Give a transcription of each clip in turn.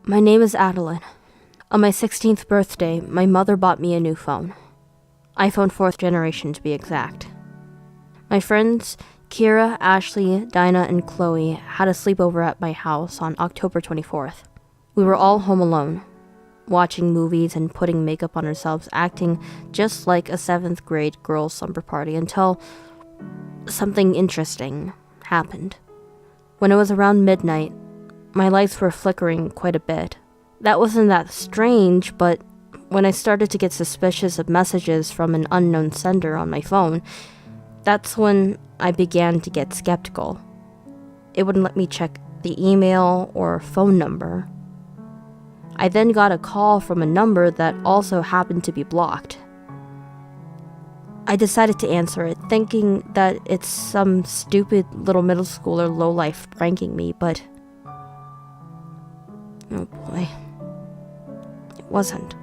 My name is Adeline. On my 16th birthday, my mother bought me a new phone. iPhone 4th generation to be exact. My friends Kira, Ashley, Dinah, and Chloe had a sleepover at my house on October 24th. We were all home alone, watching movies and putting makeup on ourselves, acting just like a 7th grade girls' slumber party until something interesting happened. When it was around midnight, my lights were flickering quite a bit. That wasn't that strange, but when I started to get suspicious of messages from an unknown sender on my phone, that's when I began to get skeptical. It wouldn't let me check the email or phone number. I then got a call from a number that also happened to be blocked. I decided to answer it, thinking that it's some stupid little middle schooler lowlife pranking me, but oh boy, it wasn't.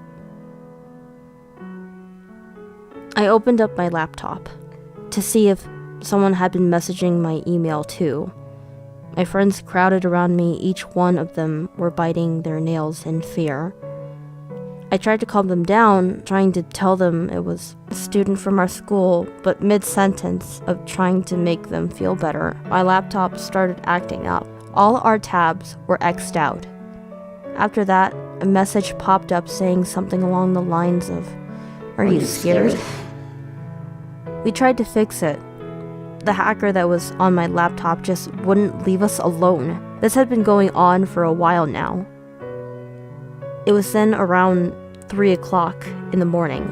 I opened up my laptop to see if someone had been messaging my email too. My friends crowded around me, each one of them were biting their nails in fear. I tried to calm them down, trying to tell them it was a student from our school, but mid-sentence of trying to make them feel better, my laptop started acting up. All our tabs were X'd out. After that, a message popped up saying something along the lines of, "Are you scared?" We tried to fix it. The hacker that was on my laptop just wouldn't leave us alone. This had been going on for a while now. It was then around 3 o'clock in the morning.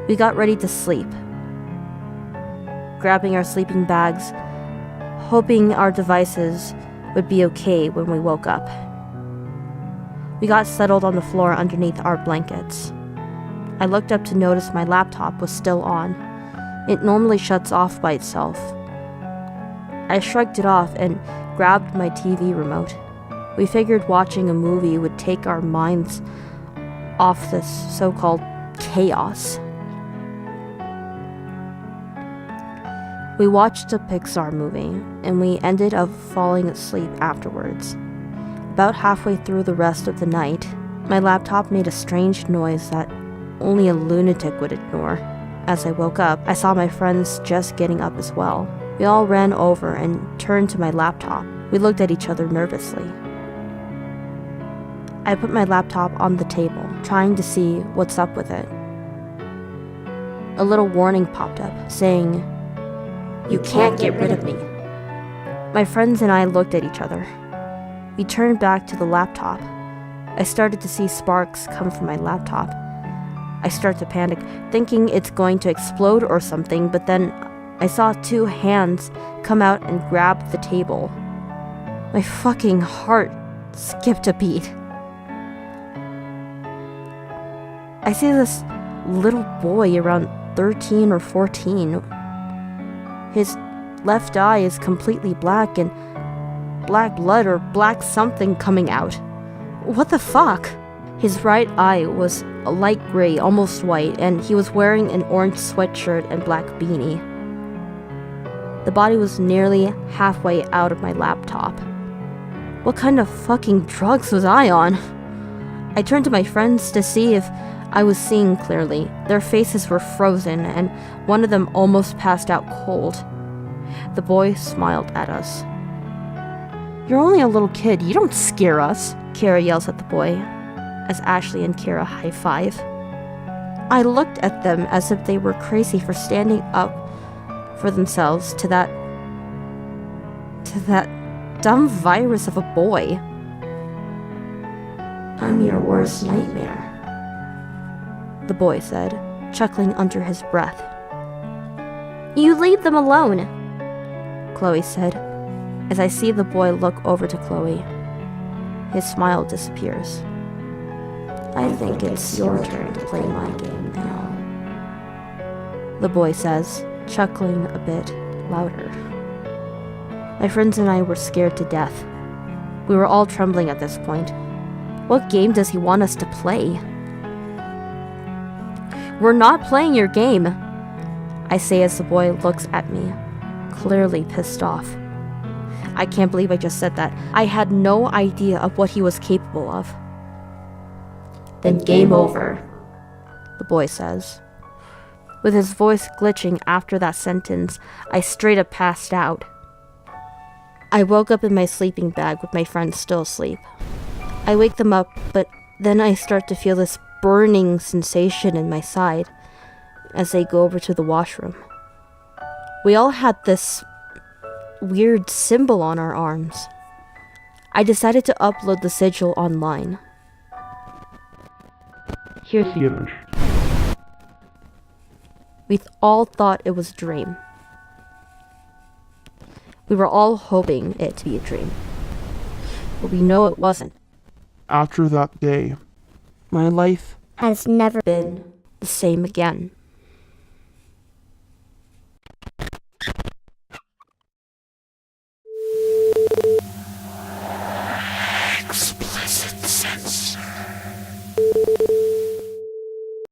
We got ready to sleep, grabbing our sleeping bags, hoping our devices would be okay when we woke up. We got settled on the floor underneath our blankets. I looked up to notice my laptop was still on. It normally shuts off by itself. I shrugged it off and grabbed my TV remote. We figured watching a movie would take our minds off this so-called chaos. We watched a Pixar movie, and we ended up falling asleep afterwards. About halfway through the rest of the night, my laptop made a strange noise that only a lunatic would ignore. As I woke up, I saw my friends just getting up as well. We all ran over and turned to my laptop. We looked at each other nervously. I put my laptop on the table, trying to see what's up with it. A little warning popped up, saying, "You can't get rid of me." My friends and I looked at each other. We turned back to the laptop. I started to see sparks come from my laptop. I started to panic, thinking it's going to explode or something, but then I saw 2 hands come out and grab the table. My fucking heart skipped a beat. I see this little boy around 13 or 14. His left eye is completely black and black blood or black something coming out. What the fuck? His right eye was a light gray, almost white, and he was wearing an orange sweatshirt and black beanie. The body was nearly halfway out of my laptop. What kind of fucking drugs was I on? I turned to my friends to see if I was seeing clearly. Their faces were frozen, and one of them almost passed out cold. The boy smiled at us. "You're only a little kid, you don't scare us," Kira yells at the boy, as Ashley and Kira high-five. I looked at them as if they were crazy for standing up for themselves to that dumb virus of a boy. "I'm your worst nightmare," the boy said, chuckling under his breath. "You leave them alone," Chloe said, as I see the boy look over to Chloe. His smile disappears. "I think it's your turn to play my game now," the boy says, chuckling a bit louder. My friends and I were scared to death. We were all trembling at this point. What game does he want us to play? "We're not playing your game," I say as the boy looks at me, clearly pissed off. I can't believe I just said that. I had no idea of what he was capable of. Then game over. The boy says. With his voice glitching after that sentence, I straight up passed out. I woke up in my sleeping bag with my friends still asleep. I wake them up, but then I start to feel this burning sensation in my side as they go over to the washroom. We all had this weird symbol on our arms. I decided to upload the sigil online. Here's the image. We all thought it was a dream. We were all hoping it to be a dream. But we know it wasn't. After that day, my life Has never been. The same again. Explicit sense.